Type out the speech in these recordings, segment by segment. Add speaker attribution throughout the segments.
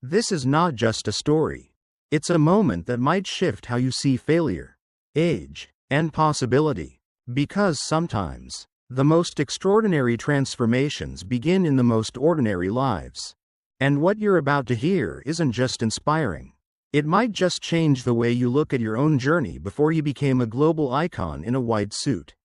Speaker 1: This is not just a story. It's a moment that might shift how you see failure, age, and possibility. Because sometimes, the most extraordinary transformations begin in the most ordinary lives. And what you're about to hear isn't just inspiring. It might just change the way you look at your own journey before he became a global icon in a white suit.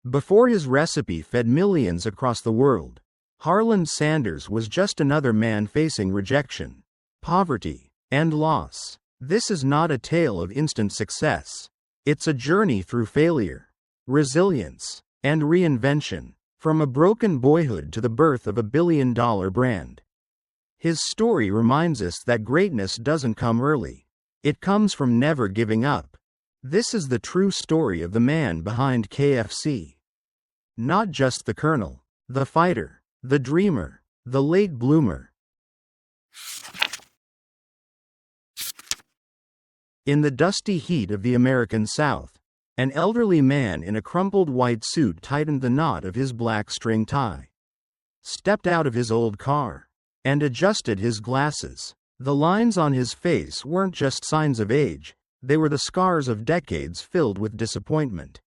Speaker 1: Before his recipe fed millions across the world, Harland Sanders was just another man facing rejection, poverty, and loss. This is not a tale of instant success. It's a journey through failure, resilience, and reinvention, from a broken boyhood to the birth of a billion-dollar brand. His story reminds us that greatness doesn't come early. It comes from never giving up. This is the true story of the man behind KFC. Not just the Colonel, the fighter, the dreamer, the late bloomer. In the dusty heat of the American South, an elderly man in a crumpled white suit tightened the knot of his black string tie, stepped out of his old car, and adjusted his glasses. The lines on his face weren't just signs of age, they were the scars of decades filled with disappointment,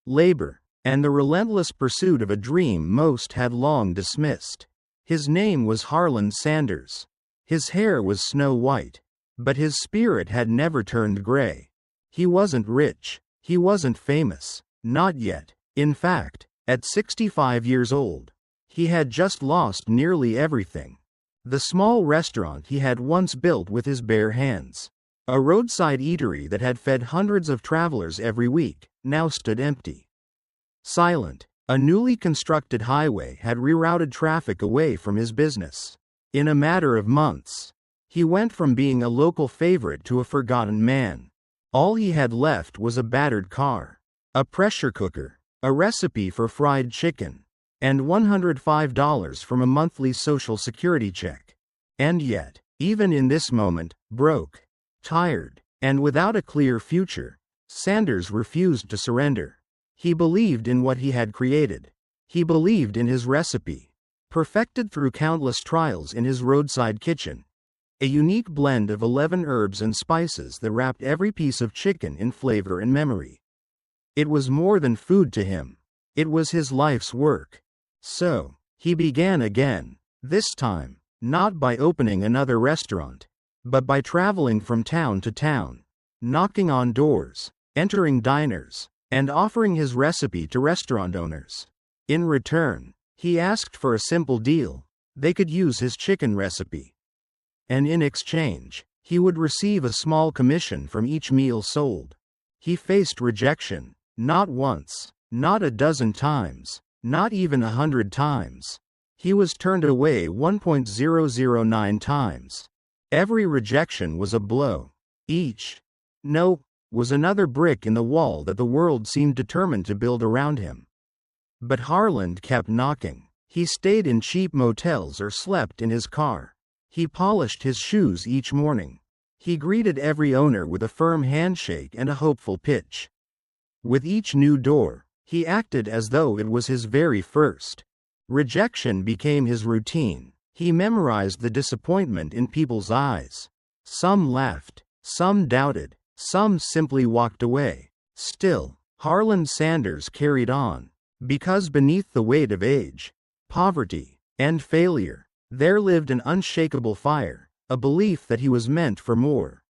Speaker 1: labor, and the relentless pursuit of a dream most had long dismissed. His name was Harland Sanders. His hair was snow white, but his spirit had never turned gray. He wasn't rich. He wasn't famous. Not yet. In fact, at 65 years old, he had just lost nearly everything. The small restaurant he had once built with his bare hands, a roadside eatery that had fed hundreds of travelers every week, now stood empty. Silent. A newly constructed highway had rerouted traffic away from his business. In a matter of months, he went from being a local favorite to a forgotten man. All he had left was a battered car, a pressure cooker, a recipe for fried chicken, and $105 from a monthly Social Security check. And yet, even in this moment, broke, tired, and without a clear future, Sanders refused to surrender. He believed in what he had created. He believed in his recipe, perfected through countless trials in his roadside kitchen. A unique blend of 11 herbs and spices that wrapped every piece of chicken in flavor and memory. It was more than food to him. It was his life's work. So, he began again, this time, not by opening another restaurant, but by traveling from town to town, knocking on doors, entering diners, and offering his recipe to restaurant owners. In return, he asked for a simple deal. They could use his chicken recipe. And in exchange, he would receive a small commission from each meal sold. He faced rejection, not once, not a dozen times, not even 100 times. He was turned away 1.009 times. Every rejection was a blow. Each no was another brick in the wall that the world seemed determined to build around him. But Harland kept knocking. He stayed in cheap motels or slept in his car. He polished his shoes each morning. He greeted every owner with a firm handshake and a hopeful pitch. With each new door, he acted as though it was his very first. Rejection became his routine. He memorized the disappointment in people's eyes. Some laughed, some doubted, some simply walked away. Still, Harland Sanders carried on, because beneath the weight of age, poverty, and failure, there lived an unshakable fire, a belief that he was meant for more.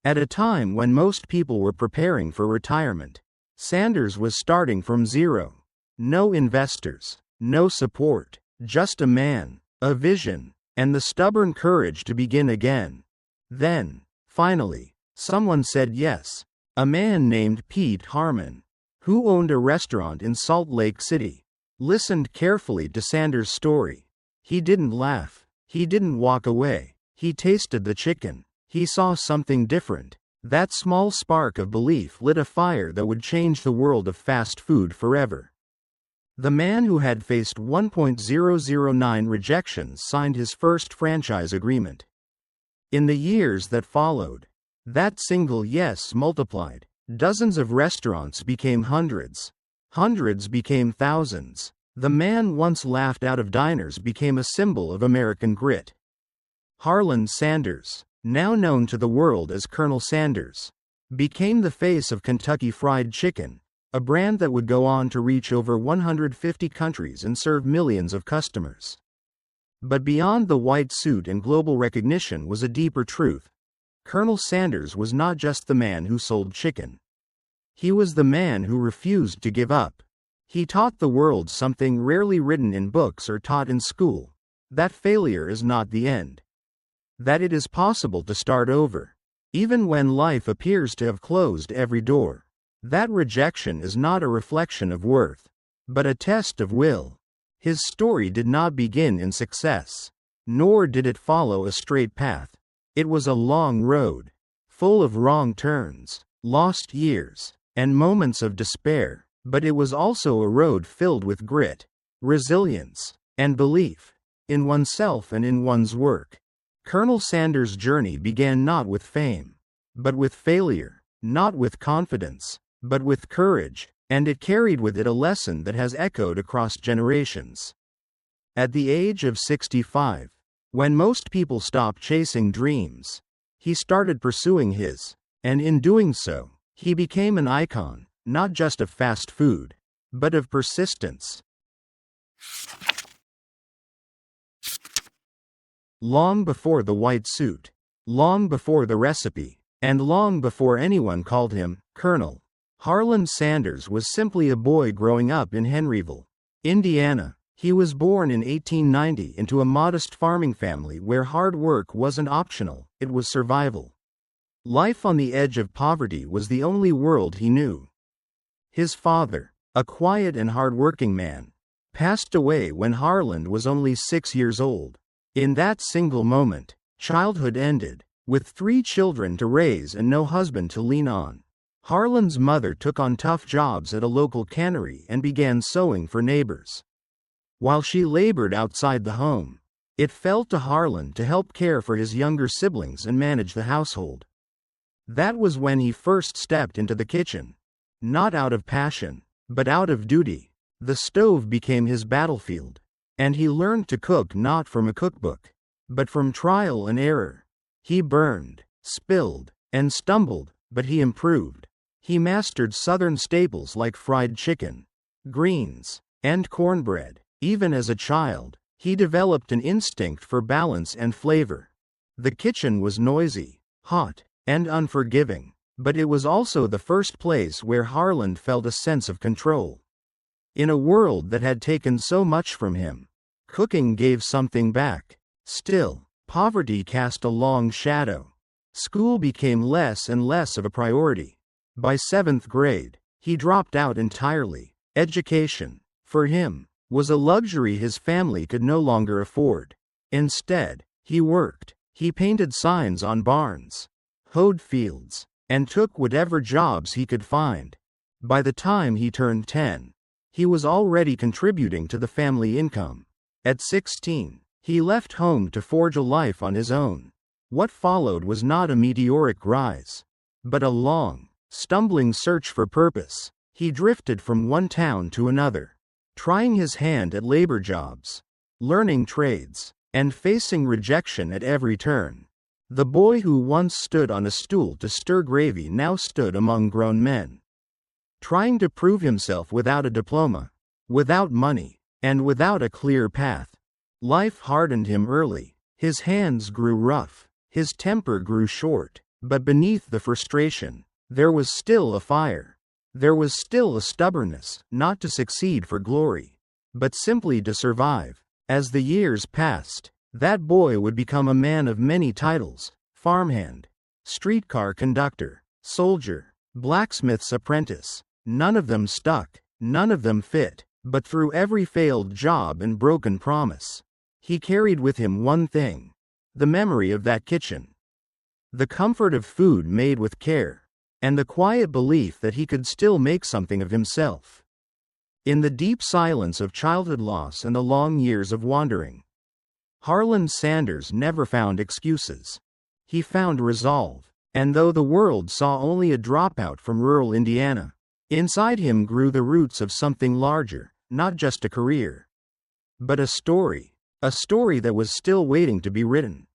Speaker 1: At a time when most people were preparing for retirement, Sanders was starting from zero. No investors, no support, just a man, a vision, and the stubborn courage to begin again. Then, finally, someone said yes. A man named Pete Harmon, who owned a restaurant in Salt Lake City, listened carefully to Sanders' story. He didn't laugh. He didn't walk away. He tasted the chicken. He saw something different. That small spark of belief lit a fire that would change the world of fast food forever. The man who had faced 1.009 rejections signed his first franchise agreement. In the years that followed, that single yes multiplied. Dozens of restaurants became hundreds. Hundreds became thousands. The man once laughed out of diners became a symbol of American grit. Harland Sanders, now known to the world as Colonel Sanders, became the face of Kentucky Fried Chicken, a brand that would go on to reach over 150 countries and serve millions of customers. But beyond the white suit and global recognition was a deeper truth. Colonel Sanders was not just the man who sold chicken. He was the man who refused to give up. He taught the world something rarely written in books or taught in school: that failure is not the end. That it is possible to start over, even when life appears to have closed every door. That rejection is not a reflection of worth, but a test of will. His story did not begin in success, nor did it follow a straight path. It was a long road, full of wrong turns, lost years, and moments of despair, but it was also a road filled with grit, resilience, and belief in oneself and in one's work. Colonel Sanders' journey began not with fame, but with failure, not with confidence, but with courage, and it carried with it a lesson that has echoed across generations. At the age of 65, when most people stop chasing dreams, he started pursuing his, and in doing so, he became an icon, not just of fast food, but of persistence. Long before the white suit, long before the recipe, and long before anyone called him Colonel, Harland Sanders was simply a boy growing up in Henryville, Indiana. He was born in 1890 into a modest farming family where hard work wasn't optional, it was survival. Life on the edge of poverty was the only world he knew. His father, a quiet and hard-working man, passed away when Harland was only 6 years old. In that single moment, childhood ended. With 3 children to raise and no husband to lean on, Harland's mother took on tough jobs at a local cannery and began sewing for neighbors. While she labored outside the home, it fell to Harland to help care for his younger siblings and manage the household. That was when he first stepped into the kitchen. Not out of passion, but out of duty. The stove became his battlefield, and he learned to cook not from a cookbook, but from trial and error. He burned, spilled, and stumbled, but he improved. He mastered Southern staples like fried chicken, greens, and cornbread. Even as a child, he developed an instinct for balance and flavor. The kitchen was noisy, hot, and unforgiving, but it was also the first place where Harland felt a sense of control. In a world that had taken so much from him, cooking gave something back. Still, poverty cast a long shadow. School became less and less of a priority. By 7th grade, he dropped out entirely. Education, for him, was a luxury his family could no longer afford. Instead, he worked. He painted signs on barns, hoed fields, and took whatever jobs he could find. By the time he turned 10, he was already contributing to the family income. At 16, he left home to forge a life on his own. What followed was not a meteoric rise, but a long, stumbling search for purpose. He drifted from one town to another, trying his hand at labor jobs, learning trades, and facing rejection at every turn. The boy who once stood on a stool to stir gravy now stood among grown men, trying to prove himself without a diploma, without money, and without a clear path. Life hardened him early. His hands grew rough, his temper grew short, but beneath the frustration, there was still a fire. There was still a stubbornness, not to succeed for glory, but simply to survive. As the years passed, that boy would become a man of many titles: farmhand, streetcar conductor, soldier, blacksmith's apprentice. None of them stuck, none of them fit, but through every failed job and broken promise, he carried with him one thing: the memory of that kitchen, the comfort of food made with care, and the quiet belief that he could still make something of himself. In the deep silence of childhood loss and the long years of wandering, Harland Sanders never found excuses. He found resolve, and though the world saw only a dropout from rural Indiana, inside him grew the roots of something larger, not just a career, but a story that was still waiting to be written.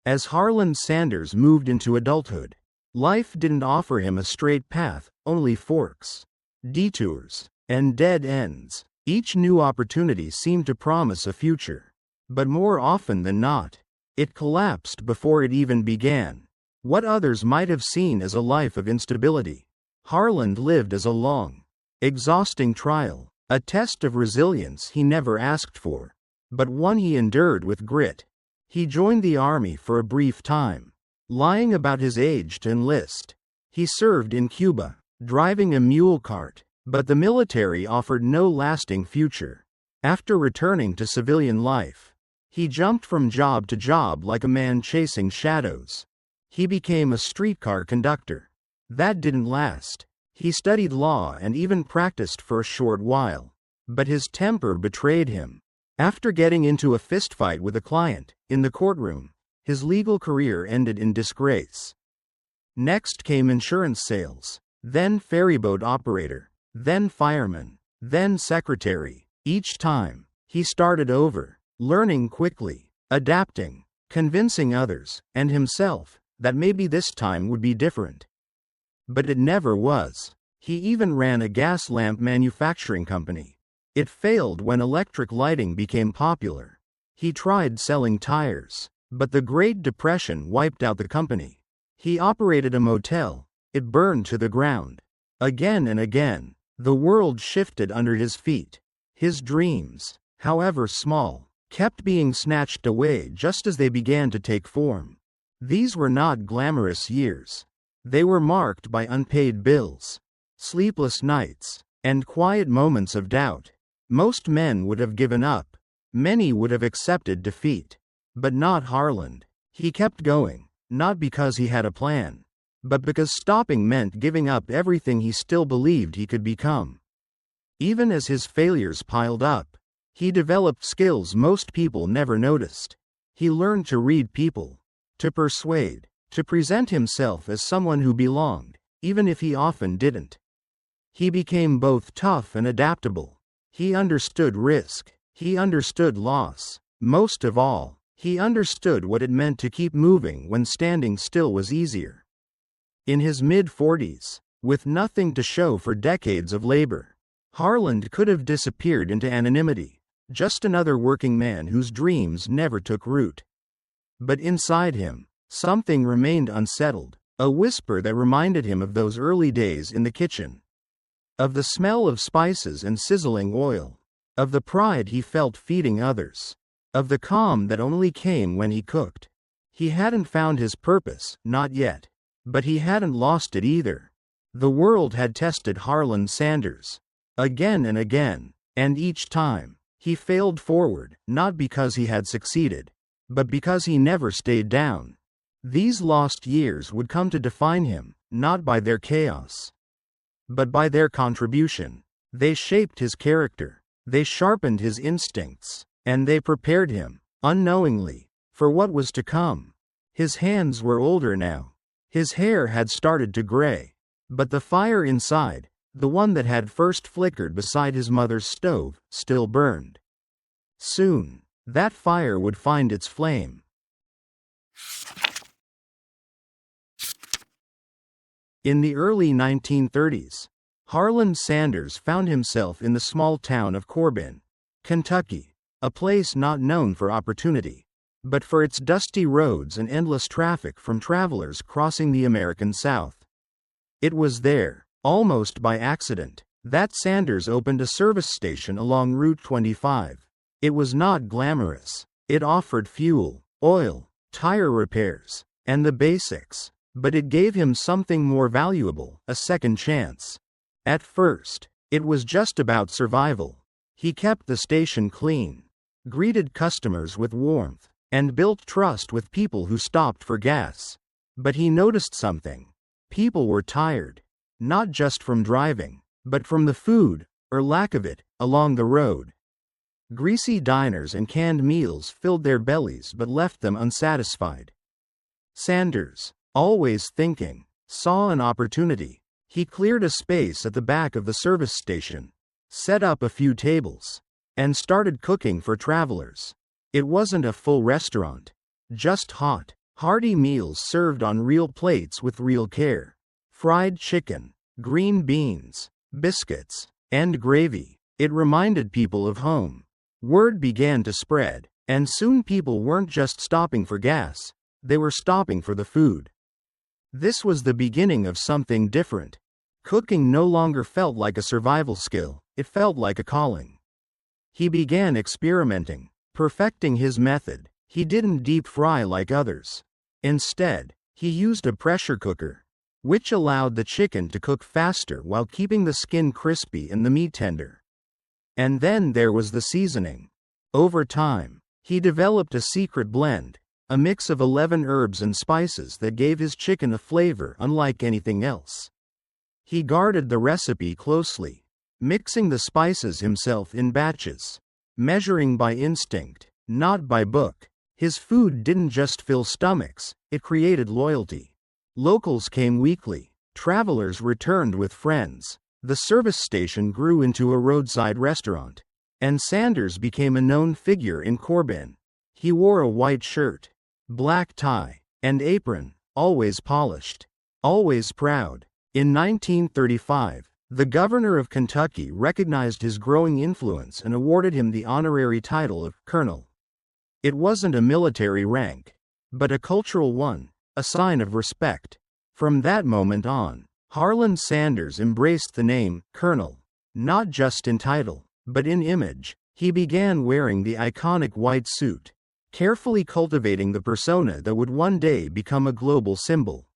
Speaker 1: As Harland Sanders moved into adulthood, life didn't offer him a straight path, only forks, detours, and dead ends. Each new opportunity seemed to promise a future. But more often than not, it collapsed before it even began. What others might have seen as a life of instability, Harland lived as a long, exhausting trial, a test of resilience he never asked for, but one he endured with grit. He joined the army for a brief time, lying about his age to enlist. He served in Cuba, driving a mule cart, but the military offered no lasting future. After returning to civilian life, he jumped from job to job like a man chasing shadows. He became a streetcar conductor. That didn't last. He studied law and even practiced for a short while. But his temper betrayed him. After getting into a fistfight with a client in the courtroom, his legal career ended in disgrace. Next came insurance sales, then ferryboat operator, then fireman, then secretary. Each time, he started over, learning quickly, adapting, convincing others, and himself, that maybe this time would be different. But it never was. He even ran a gas lamp manufacturing company. It failed when electric lighting became popular. He tried selling tires, but the Great Depression wiped out the company. He operated a motel. It burned to the ground. Again and again, the world shifted under his feet. His dreams, however small, kept being snatched away just as they began to take form. These were not glamorous years. They were marked by unpaid bills, sleepless nights, and quiet moments of doubt. Most men would have given up. Many would have accepted defeat. But not Harland. He kept going, not because he had a plan, but because stopping meant giving up everything he still believed he could become. Even as his failures piled up, he developed skills most people never noticed. He learned to read people, to persuade, to present himself as someone who belonged, even if he often didn't. He became both tough and adaptable. He understood risk. He understood loss. Most of all, he understood what it meant to keep moving when standing still was easier. In his mid-40s, with nothing to show for decades of labor, Harland could have disappeared into anonymity, just another working man whose dreams never took root. But inside him, something remained unsettled, a whisper that reminded him of those early days in the kitchen, of the smell of spices and sizzling oil, of the pride he felt feeding others, of the calm that only came when he cooked. He hadn't found his purpose, not yet, but he hadn't lost it either. The world had tested Harland Sanders, again and again, and each time, he failed forward, not because he had succeeded, but because he never stayed down. These lost years would come to define him, not by their chaos, but by their contribution. They shaped his character, they sharpened his instincts, and they prepared him, unknowingly, for what was to come. His hands were older now. His hair had started to gray. But the fire inside, the one that had first flickered beside his mother's stove, still burned. Soon, that fire would find its flame. In the early 1930s, Harland Sanders found himself in the small town of Corbin, Kentucky, a place not known for opportunity, but for its dusty roads and endless traffic from travelers crossing the American South. It was there, almost by accident, that Sanders opened a service station along Route 25. It was not glamorous. It offered fuel, oil, tire repairs, and the basics. But it gave him something more valuable, a second chance. At first, it was just about survival. He kept the station clean, greeted customers with warmth, and built trust with people who stopped for gas. But he noticed something. People were tired, not just from driving, but from the food, or lack of it, along the road. Greasy diners and canned meals filled their bellies but left them unsatisfied. Sanders, always thinking, saw an opportunity. He cleared a space at the back of the service station, set up a few tables, and started cooking for travelers. It wasn't a full restaurant. Just hot, hearty meals served on real plates with real care. Fried chicken, green beans, biscuits, and gravy. It reminded people of home. Word began to spread, and soon people weren't just stopping for gas, they were stopping for the food. This was the beginning of something different. Cooking no longer felt like a survival skill, it felt like a calling. He began experimenting, perfecting his method. He didn't deep fry like others. Instead, he used a pressure cooker, which allowed the chicken to cook faster while keeping the skin crispy and the meat tender. And then there was the seasoning. Over time, he developed a secret blend, a mix of 11 herbs and spices that gave his chicken a flavor unlike anything else. He guarded the recipe closely, mixing the spices himself in batches, measuring by instinct, not by book. His food didn't just fill stomachs, it created loyalty. Locals came weekly, travelers returned with friends. The service station grew into a roadside restaurant, and Sanders became a known figure in Corbin. He wore a white shirt, black tie, and apron, always polished, always proud. In 1935, the governor of Kentucky recognized his growing influence and awarded him the honorary title of Colonel. It wasn't a military rank, but a cultural one, a sign of respect. From that moment on, Harland Sanders embraced the name Colonel, not just in title, but in image. He began wearing the iconic white suit, carefully cultivating the persona that would one day become a global symbol.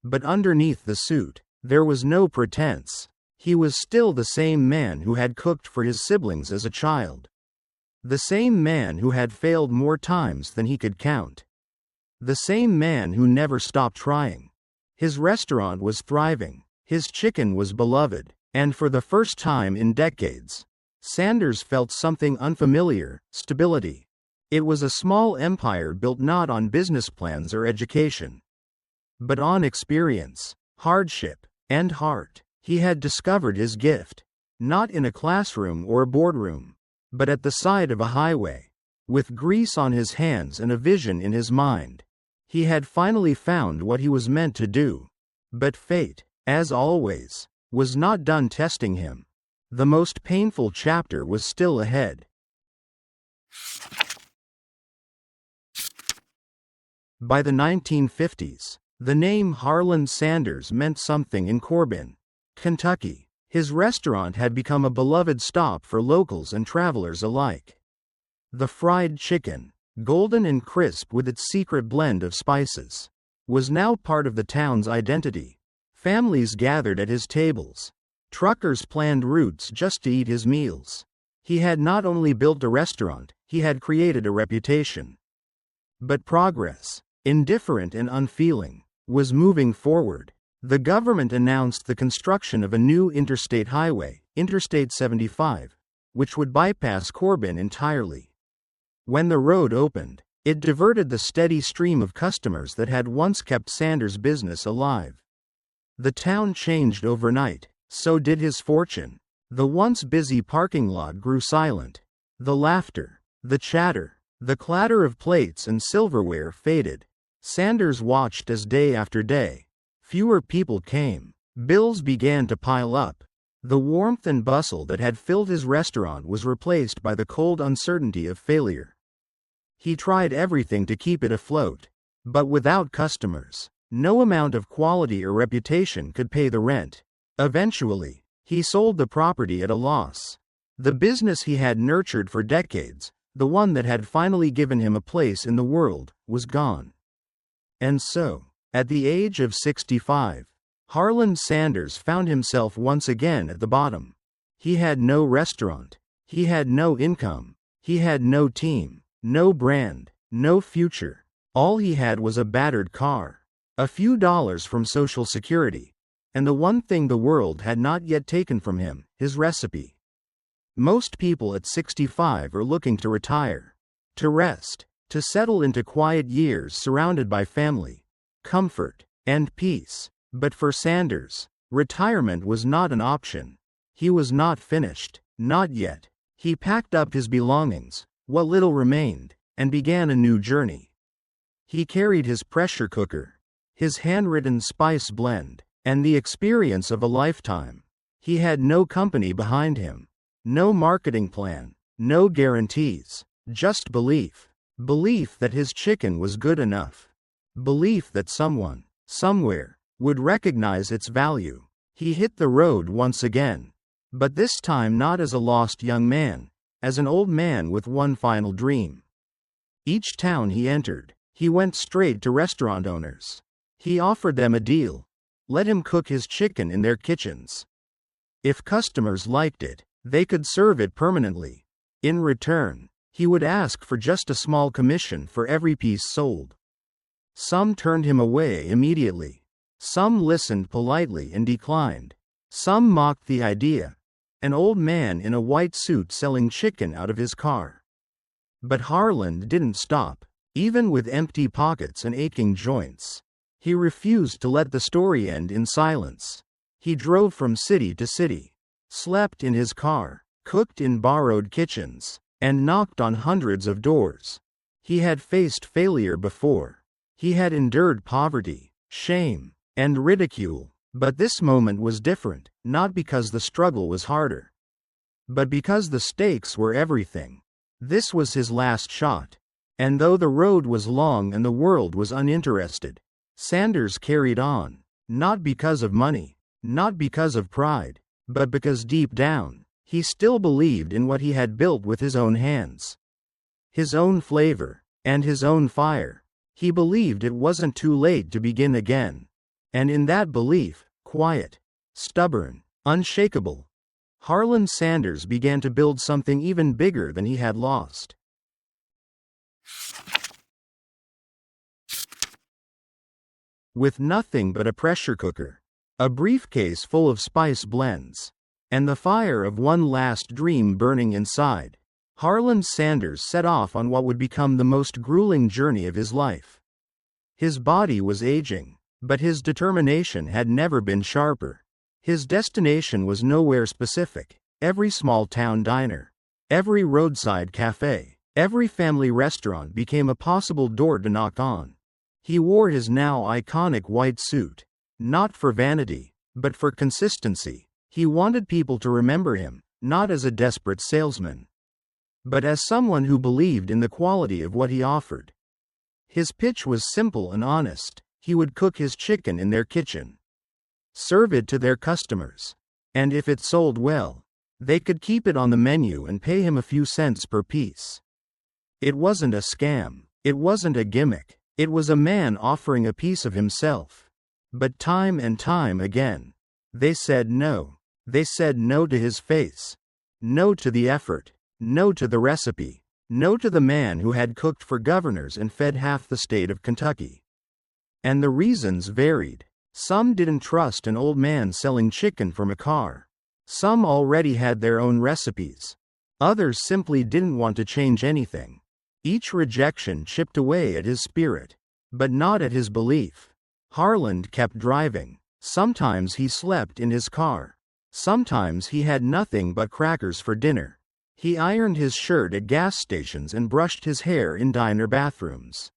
Speaker 1: But underneath the suit, there was no pretense. He was still the same man who had cooked for his siblings as a child. The same man who had failed more times than he could count. The same man who never stopped trying. His restaurant was thriving, his chicken was beloved, and for the first time in decades, Sanders felt something unfamiliar: stability. It was a small empire built not on business plans or education, but on experience, hardship, and heart. He had discovered his gift, not in a classroom or a boardroom, but at the side of a highway. With grease on his hands and a vision in his mind, he had finally found what he was meant to do. But fate, as always, was not done testing him. The most painful chapter was still ahead. By the 1950s, the name Harland Sanders meant something in Corbin, Kentucky. His restaurant had become a beloved stop for locals and travelers alike. The fried chicken, golden and crisp with its secret blend of spices, was now part of the town's identity. Families gathered at his tables. Truckers planned routes just to eat his meals. He had not only built a restaurant, he had created a reputation. But progress, indifferent and unfeeling, was moving forward. The government announced the construction of a new interstate highway, Interstate 75, which would bypass Corbin entirely. When the road opened, it diverted the steady stream of customers that had once kept Sanders' business alive. The town changed overnight, so did his fortune. The once busy parking lot grew silent. The laughter, the chatter, the clatter of plates and silverware faded. Sanders watched as day after day, fewer people came. Bills began to pile up. The warmth and bustle that had filled his restaurant was replaced by the cold uncertainty of failure. He tried everything to keep it afloat, but without customers, no amount of quality or reputation could pay the rent. Eventually, he sold the property at a loss. The business he had nurtured for decades, the one that had finally given him a place in the world, was gone. And so, at the age of 65, Harland Sanders found himself once again at the bottom. He had no restaurant. He had no income. He had no team, no brand, no future. All he had was a battered car, a few dollars from Social Security, and the one thing the world had not yet taken from him, his recipe. Most people at 65 are looking to retire, to rest, to settle into quiet years surrounded by family, comfort, and peace. But for Sanders, retirement was not an option. He was not finished, not yet. He packed up his belongings, what little remained, and began a new journey. He carried his pressure cooker, his handwritten spice blend, and the experience of a lifetime. He had no company behind him, no marketing plan, no guarantees, just belief. Belief that his chicken was good enough. Belief that someone, somewhere, would recognize its value. He hit the road once again, but this time not as a lost young man, as an old man with one final dream. Each town he entered, he went straight to restaurant owners. He offered them a deal. Let him cook his chicken in their kitchens. If customers liked it, they could serve it permanently. In return, he would ask for just a small commission for every piece sold. Some turned him away immediately. Some listened politely and declined. Some mocked the idea. An old man in a white suit selling chicken out of his car. But Harland didn't stop, even with empty pockets and aching joints. He refused to let the story end in silence. He drove from city to city, slept in his car, cooked in borrowed kitchens, and knocked on hundreds of doors. He had faced failure before. He had endured poverty, shame, and ridicule. But this moment was different, not because the struggle was harder, but because the stakes were everything. This was his last shot. And though the road was long and the world was uninterested, Sanders carried on, not because of money, not because of pride, but because deep down, he still believed in what he had built with his own hands. His own flavor, and his own fire. He believed it wasn't too late to begin again. And in that belief, quiet, stubborn, unshakable, Harland Sanders began to build something even bigger than he had lost. With nothing but a pressure cooker, a briefcase full of spice blends, and the fire of one last dream burning inside, Harland Sanders set off on what would become the most grueling journey of his life. His body was aging, but his determination had never been sharper. His destination was nowhere specific. Every small town diner, every roadside cafe, every family restaurant became a possible door to knock on. He wore his now iconic white suit, not for vanity, but for consistency. He wanted people to remember him, not as a desperate salesman, but as someone who believed in the quality of what he offered. His pitch was simple and honest. He would cook his chicken in their kitchen, serve it to their customers, and if it sold well, they could keep it on the menu and pay him a few cents per piece. It wasn't a scam. It wasn't a gimmick. It was a man offering a piece of himself. But time and time again, they said no. They said no to his face, no to the effort, no to the recipe, no to the man who had cooked for governors and fed half the state of Kentucky. And the reasons varied. Some didn't trust an old man selling chicken from a car. Some already had their own recipes. Others simply didn't want to change anything. Each rejection chipped away at his spirit, but not at his belief. Harland kept driving. Sometimes he slept in his car. Sometimes he had nothing but crackers for dinner. He ironed his shirt at gas stations and brushed his hair in diner bathrooms.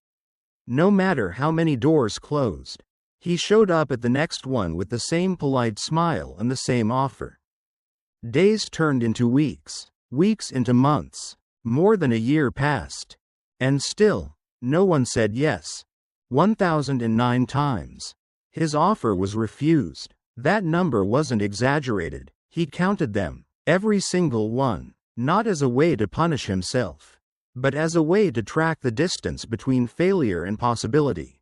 Speaker 1: No matter how many doors closed, he showed up at the next one with the same polite smile and the same offer. Days turned into weeks, weeks into months. More than a year passed. And still, no one said yes. 1,009 times. His offer was refused. That number wasn't exaggerated. He counted them, every single one, not as a way to punish himself, but as a way to track the distance between failure and possibility.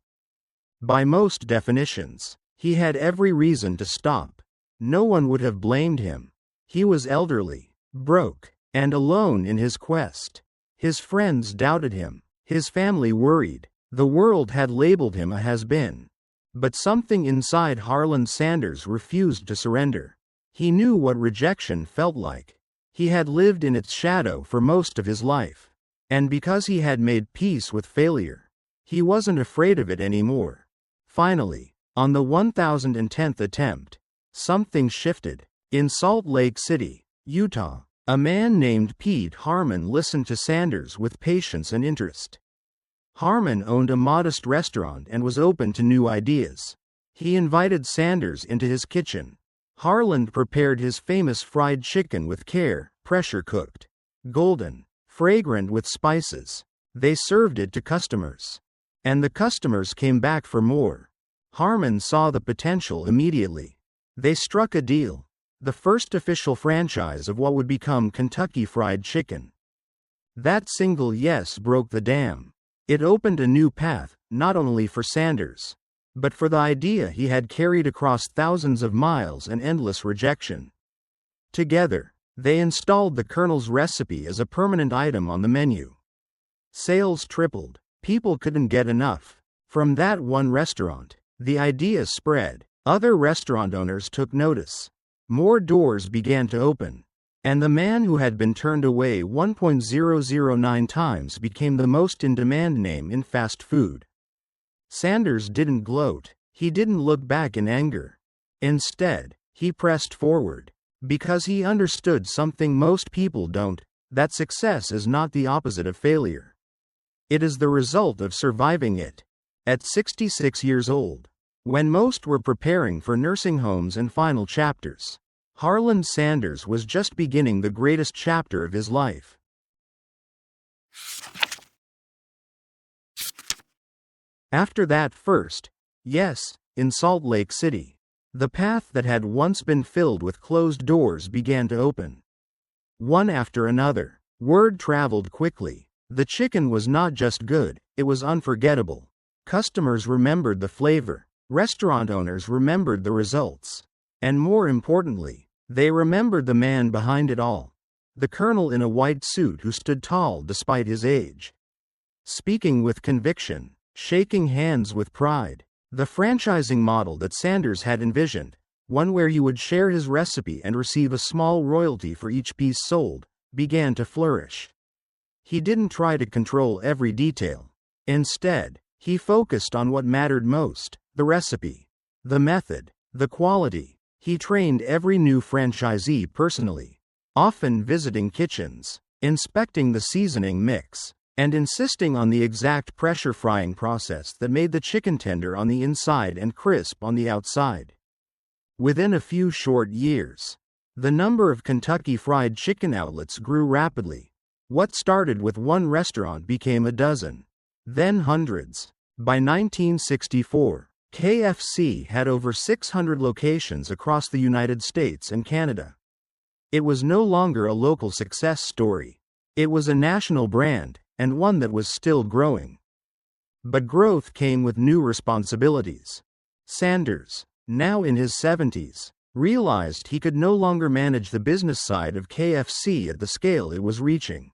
Speaker 1: By most definitions, he had every reason to stop. No one would have blamed him. He was elderly, broke, and alone in his quest. His friends doubted him. His family worried. The world had labeled him a has-been. But something inside Harland Sanders refused to surrender. He knew what rejection felt like. He had lived in its shadow for most of his life. And because he had made peace with failure, he wasn't afraid of it anymore. Finally, on the 1010th attempt, something shifted. In Salt Lake City, Utah, A man named Pete Harmon listened to Sanders with patience and interest. Harmon owned a modest restaurant and was open to new ideas. He invited Sanders into his kitchen. Harland prepared his famous fried chicken with care, pressure-cooked, golden, fragrant with spices. They served it to customers. And the customers came back for more. Harmon saw the potential immediately. They struck a deal. The first official franchise of what would become Kentucky Fried Chicken. That single yes broke the dam. It opened a new path, not only for Sanders, but for the idea he had carried across thousands of miles and endless rejection. Together, they installed the Colonel's recipe as a permanent item on the menu. Sales tripled. People couldn't get enough. From that one restaurant, the idea spread. Other restaurant owners took notice. More doors began to open, and the man who had been turned away 1.009 times became the most in-demand name in fast food. Sanders didn't gloat. He didn't look back in anger. Instead, he pressed forward, because he understood something most people don't, that success is not the opposite of failure. It is the result of surviving it. At 66 years old, when most were preparing for nursing homes and final chapters, Harland Sanders was just beginning the greatest chapter of his life. After that first, yes, in Salt Lake City, the path that had once been filled with closed doors began to open. One after another, word traveled quickly. The chicken was not just good, it was unforgettable. Customers remembered the flavor. Restaurant owners remembered the results. And more importantly, they remembered the man behind it all. The colonel in a white suit who stood tall despite his age. Speaking with conviction, shaking hands with pride. The franchising model that Sanders had envisioned, one where he would share his recipe and receive a small royalty for each piece sold, began to flourish. He didn't try to control every detail. Instead, he focused on what mattered most. The recipe, the method, the quality. He trained every new franchisee personally, often visiting kitchens, inspecting the seasoning mix, and insisting on the exact pressure frying process that made the chicken tender on the inside and crisp on the outside. Within a few short years, the number of Kentucky Fried Chicken outlets grew rapidly. What started with one restaurant became a dozen, then hundreds. By 1964, KFC had over 600 locations across the United States and Canada. It was no longer a local success story. It was a national brand, and one that was still growing. But growth came with new responsibilities. Sanders, now in his 70s, realized he could no longer manage the business side of KFC at the scale it was reaching.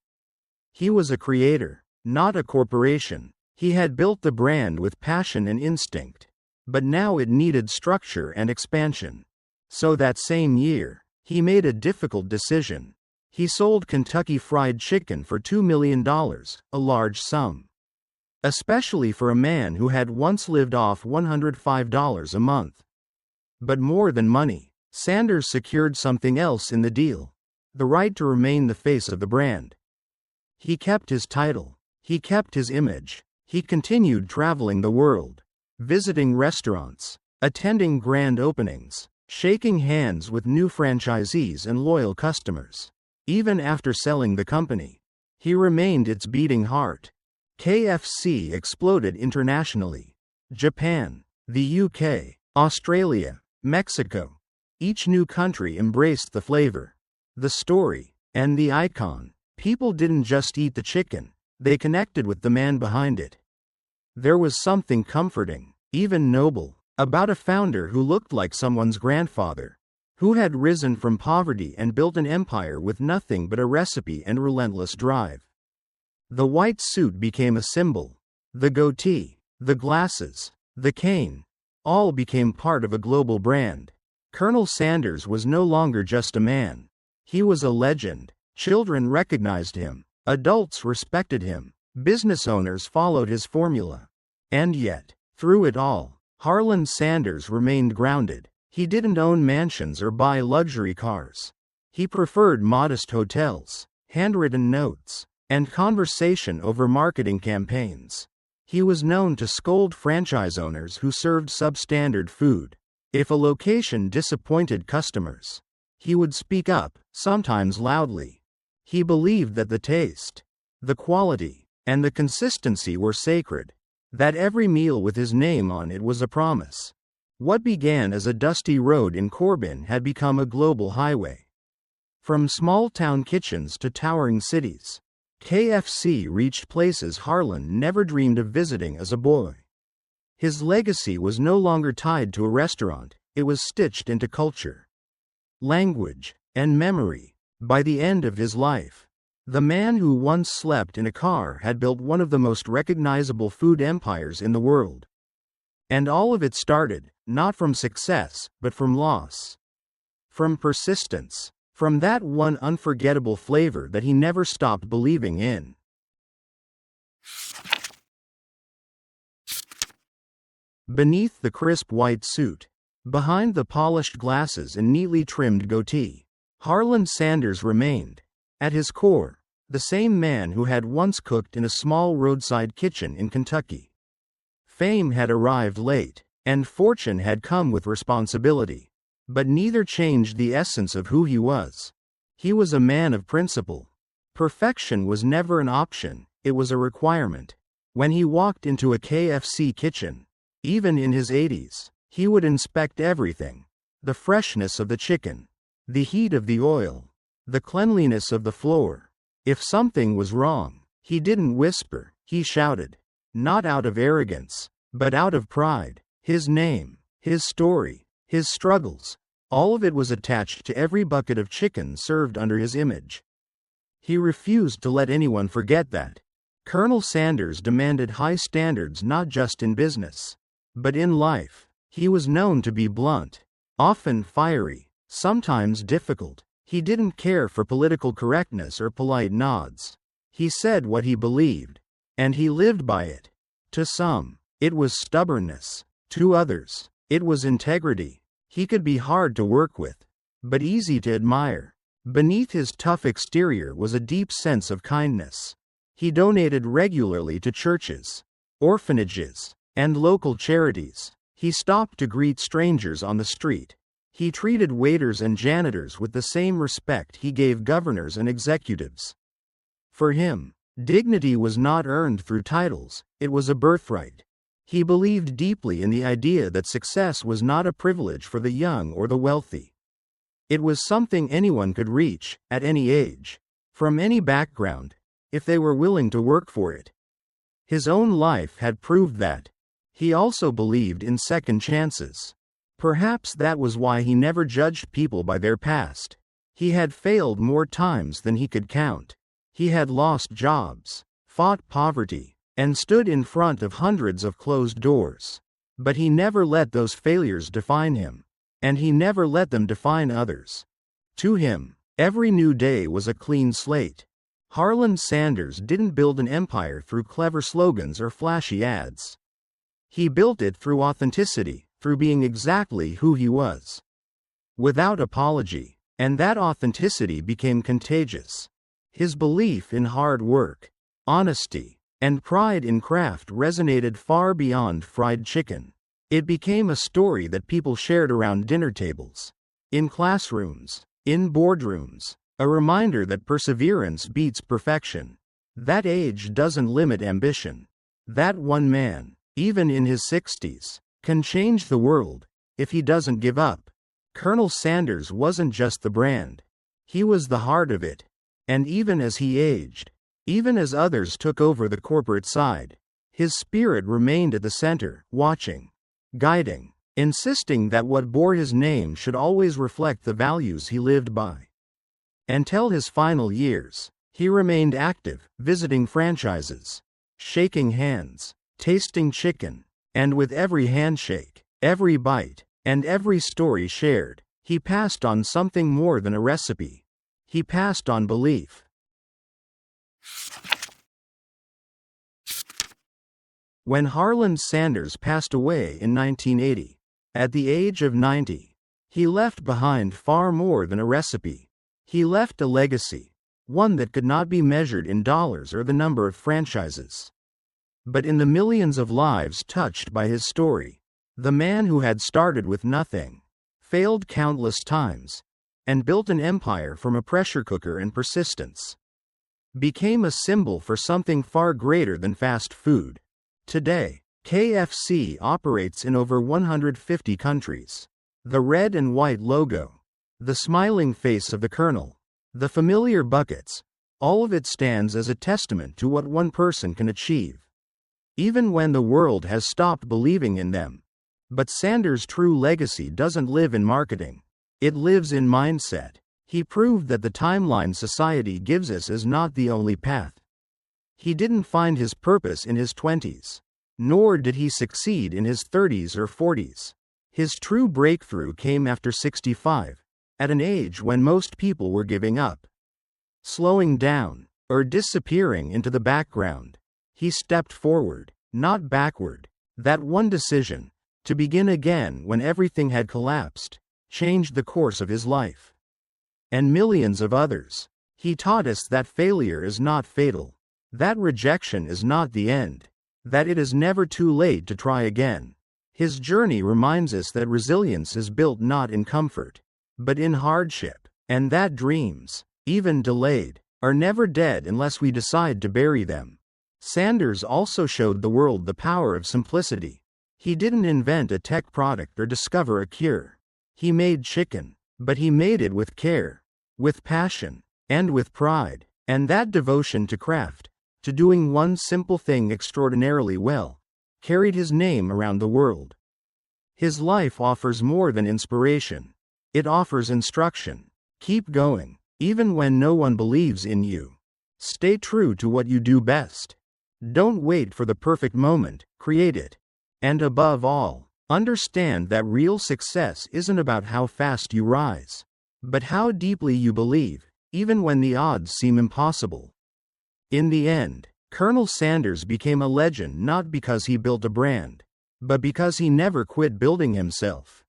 Speaker 1: He was a creator, not a corporation. He had built the brand with passion and instinct. But now it needed structure and expansion. So that same year, he made a difficult decision. He sold Kentucky Fried Chicken for $2 million, a large sum. Especially for a man who had once lived off $105 a month. But more than money, Sanders secured something else in the deal. The right to remain the face of the brand. He kept his title. He kept his image. He continued traveling the world. Visiting restaurants, attending grand openings, shaking hands with new franchisees and loyal customers. Even after selling the company, he remained its beating heart. KFC exploded internationally. Japan, the UK, Australia, Mexico. Each new country embraced the flavor, the story, and the icon. People didn't just eat the chicken, they connected with the man behind it. There was something comforting, even noble, about a founder who looked like someone's grandfather, who had risen from poverty and built an empire with nothing but a recipe and relentless drive. The white suit became a symbol. The goatee, the glasses, the cane, all became part of a global brand. Colonel Sanders was no longer just a man. He was a legend. Children recognized him. Adults respected him. Business owners followed his formula. And yet, through it all, Harland Sanders remained grounded. He didn't own mansions or buy luxury cars. He preferred modest hotels, handwritten notes, and conversation over marketing campaigns. He was known to scold franchise owners who served substandard food. If a location disappointed customers, he would speak up, sometimes loudly. He believed that the taste, the quality, and the consistency were sacred, that every meal with his name on it was a promise. What began as a dusty road in Corbin had become a global highway. From small-town kitchens to towering cities, KFC reached places Harland never dreamed of visiting as a boy. His legacy was no longer tied to a restaurant, it was stitched into culture, language, and memory. By the end of his life, the man who once slept in a car had built one of the most recognizable food empires in the world. And all of it started, not from success, but from loss. From persistence. From that one unforgettable flavor that he never stopped believing in. Beneath the crisp white suit, behind the polished glasses and neatly trimmed goatee, Harland Sanders remained, at his core, the same man who had once cooked in a small roadside kitchen in Kentucky. Fame had arrived late, and fortune had come with responsibility, but neither changed the essence of who he was. He was a man of principle. Perfection was never an option, it was a requirement. When he walked into a KFC kitchen, even in his 80s, he would inspect everything: the freshness of the chicken, the heat of the oil, the cleanliness of the floor. If something was wrong, he didn't whisper, he shouted. Not out of arrogance, but out of pride. His name, his story, his struggles, all of it was attached to every bucket of chicken served under his image. He refused to let anyone forget that. Colonel Sanders demanded high standards not just in business, but in life. He was known to be blunt, often fiery, sometimes difficult. He didn't care for political correctness or polite nods. He said what he believed, and he lived by it. To some, it was stubbornness. To others, it was integrity. He could be hard to work with, but easy to admire. Beneath his tough exterior was a deep sense of kindness. He donated regularly to churches, orphanages, and local charities. He stopped to greet strangers on the street. He treated waiters and janitors with the same respect he gave governors and executives. For him, dignity was not earned through titles, it was a birthright. He believed deeply in the idea that success was not a privilege for the young or the wealthy. It was something anyone could reach, at any age, from any background, if they were willing to work for it. His own life had proved that. He also believed in second chances. Perhaps that was why he never judged people by their past. He had failed more times than he could count. He had lost jobs, fought poverty, and stood in front of hundreds of closed doors. But he never let those failures define him, and he never let them define others. To him, every new day was a clean slate. Harland Sanders didn't build an empire through clever slogans or flashy ads. He built it through authenticity, through being exactly who he was, without apology, and that authenticity became contagious. His belief in hard work, honesty, and pride in craft resonated far beyond fried chicken. It became a story that people shared around dinner tables, in classrooms, in boardrooms, a reminder that perseverance beats perfection. That age doesn't limit ambition. That one man, even in his 60s, can change the world, if he doesn't give up. Colonel Sanders wasn't just the brand. He was the heart of it. And even as he aged, even as others took over the corporate side, his spirit remained at the center, watching, guiding, insisting that what bore his name should always reflect the values he lived by. Until his final years, he remained active, visiting franchises, shaking hands, tasting chicken, and with every handshake, every bite, and every story shared, he passed on something more than a recipe. He passed on belief. When Harland Sanders passed away in 1980, at the age of 90, he left behind far more than a recipe. He left a legacy, one that could not be measured in dollars or the number of franchises, but in the millions of lives touched by his story. The man who had started with nothing, failed countless times, and built an empire from a pressure cooker and persistence, became a symbol for something far greater than fast food. Today, KFC operates in over 150 countries. The red and white logo, the smiling face of the Colonel, the familiar buckets, all of it stands as a testament to what one person can achieve, even when the world has stopped believing in them. But Sanders' true legacy doesn't live in marketing. It lives in mindset. He proved that the timeline society gives us is not the only path. He didn't find his purpose in his 20s, nor did he succeed in his 30s or 40s. His true breakthrough came after 65, at an age when most people were giving up, slowing down, or disappearing into the background. He stepped forward, not backward. That one decision, to begin again when everything had collapsed, changed the course of his life and millions of others. He taught us that failure is not fatal, that rejection is not the end, that it is never too late to try again. His journey reminds us that resilience is built not in comfort, but in hardship, and that dreams, even delayed, are never dead unless we decide to bury them. Sanders also showed the world the power of simplicity. He didn't invent a tech product or discover a cure. He made chicken, but he made it with care, with passion, and with pride. And that devotion to craft, to doing one simple thing extraordinarily well, carried his name around the world. His life offers more than inspiration. It offers instruction. Keep going, even when no one believes in you. Stay true to what you do best. Don't wait for the perfect moment, create it. And above all, understand that real success isn't about how fast you rise, but how deeply you believe, even when the odds seem impossible. In the end, Colonel Sanders became a legend not because he built a brand, but because he never quit building himself.